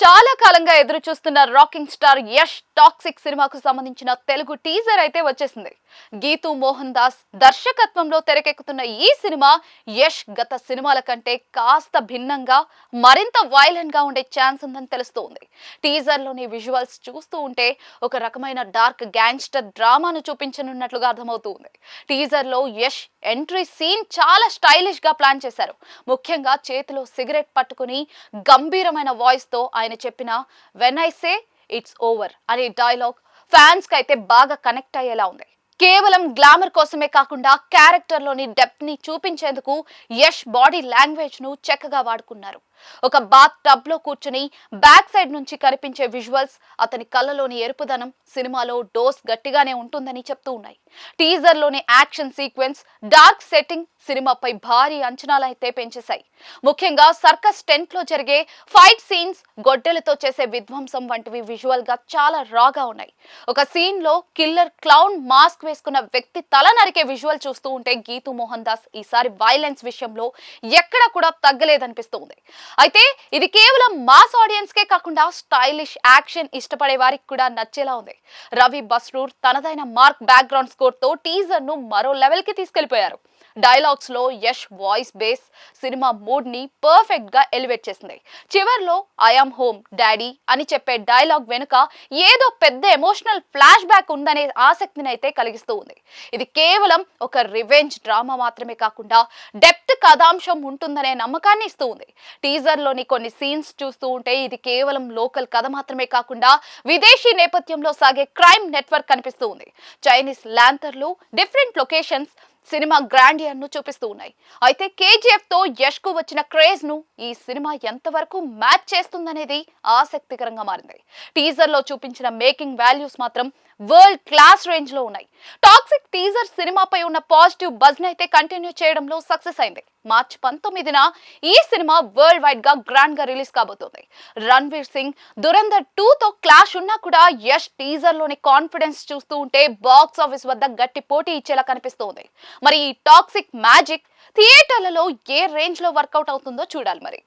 చాలా కాలంగా ఎదురు చూస్తున్న రాకింగ్ స్టార్ యష్ టాక్సిక్ సినిమాకు సంబంధించిన తెలుగు టీజర్ అయితే వచ్చేసింది. గీతూ మోహన్ దాస్ దర్శకత్వంలో తెరకెక్కుతున్న ఈ సినిమా యష్ గత సినిమాల కంటే కాస్త భిన్నంగా మరింత వైలెంట్ గా ఉండే ఛాన్స్ ఉందని తెలుస్తోంది. టీజర్ లోని విజువల్స్ చూస్తూ ఉంటే ఒక రకమైన డార్క్ గ్యాంగ్స్టర్ డ్రామాను చూపించనున్నట్లుగా అర్థమవుతుంది. టీజర్ లో యష్ ఎంట్రీ సీన్ చాలా స్టైలిష్ గా ప్లాన్ చేశారు. ముఖ్యంగా చేతిలో సిగరెట్ పట్టుకుని గంభీరమైన వాయిస్ తో ఆయన చెప్పిన when I say it's over అనే డైలాగ్ ఫ్యాన్స్ కి అయితే బాగా కనెక్ట్ అయ్యేలా ఉంది. కేవలం గ్లామర్ కోసమే కాకుండా క్యారెక్టర్ లోని డెప్త్ ని చూపించేందుకు యష్ బాడీ లాంగ్వేజ్ ను చక్కగా వాడుకున్నారు. ఒక బాత్ టబ్ లో కూర్చుని బ్యాక్ సైడ్ నుంచి కనిపించే విజువల్స్, అతని కళ్ళలోని ఎరుపుదనం సినిమాలో డోస్ గట్టిగానే ఉంటుందని చెప్తూ ఉన్నాయి. టీజర్ లోని యాక్షన్ సీక్వెన్స్, డార్క్ సెట్టింగ్ సినిమాపై భారీ అంచనాలైతే పెంచేశాయి. ముఖ్యంగా సర్కస్ టెంట్ లో జరిగే ఫైట్ సీన్స్, గొడ్డలతో చేసే విధ్వంసం వంటివి విజువల్ గా చాలా రాగా ఉన్నాయి. ఒక సీన్ లో కిల్లర్ క్లౌన్ మాస్క్ వేసుకున్న వ్యక్తి తల నరికే విజువల్ చూస్తూ ఉంటే గీతూ మోహన్ దాస్ ఈసారి వైలెన్స్ విషయంలో ఎక్కడ కూడా తగ్గలేదనిపిస్తుంది. అయితే ఇది కేవలం మాస్ ఆడియన్స్ కే కాకుండా స్టైలిష్ యాక్షన్ ఇష్టపడే వారికి కూడా నచ్చేలా ఉంది. రవి బస్రూర్ తనదైన మార్క్ బ్యాక్గ్రౌండ్ స్కోర్ తో టీజర్ ను మరో లెవెల్ కి తీసుకెళ్లిపోయారు. డైలాగ్స్ లో Yash voice base cinema mood ని పర్ఫెక్ట్ గా ఎలివేట్ చేసింది. చివర్లో ఐఎమ్ హోమ్ డాడీ అని చెప్పే డైలాగ్ వెనుక ఏదో పెద్ద ఎమోషనల్ ఫ్లాష్ బ్యాక్ ఉందనే ఆసక్తిని అయితే కలిగిస్తూ ఉంది. ఇది కేవలం ఒక రివెంజ్ డ్రామా మాత్రమే కాకుండా డెప్త్ కథాంశం ఉంటుందనే నమ్మకాన్ని ఇస్తూ ఉంది. టీజర్ లోని కొన్ని సీన్స్ చూస్తూ ఉంటే ఇది కేవలం లోకల్ కథ మాత్రమే కాకుండా విదేశీ నేపథ్యంలో సాగే క్రైమ్ నెట్వర్క్ కనిపిస్తూ ఉంది. చైనీస్ ల్యాంతర్లు, డిఫరెంట్ లొకేషన్స్ సినిమా గ్రాండియర్ ను చూపిస్తూ ఉన్నాయి. అయితే కేజీఎఫ్ తో యష్ కు వచ్చిన క్రేజ్ ను ఈ సినిమా ఎంతవరకు మ్యాచ్ చేస్తుందనేది ఆసక్తికరంగా మారింది. టీజర్ లో చూపించిన మేకింగ్ వాల్యూస్ మాత్రం వరల్డ్ క్లాస్ రేంజ్ లో ఉన్నాయి. టాక్సిక్ టీజర్ సినిమాపై ఉన్న పాజిటివ్ బజ్ అయితే కంటిన్యూ చేయడంలో సక్సెస్ అయింది. మార్చి 19న ఈ సినిమా వరల్డ్ వైడ్ గా గ్రాండ్ గా రిలీజ్ కాబోతోంది. రణ్వీర్ సింగ్ దురంధర్ 2 తో క్లాష్ ఉన్నా కూడా యష్ టీజర్ లోని కాన్ఫిడెన్స్ చూస్తూ ఉంటే బాక్స్ ఆఫీస్ వద్ద గట్టి పోటీ ఇచ్చేలా కనిపిస్తోంది. మరి ఈ టాక్సిక్ మ్యాజిక్ థియేటర్లలో ఏ రేంజ్ లో వర్కౌట్ అవుతుందో చూడాలి మరి.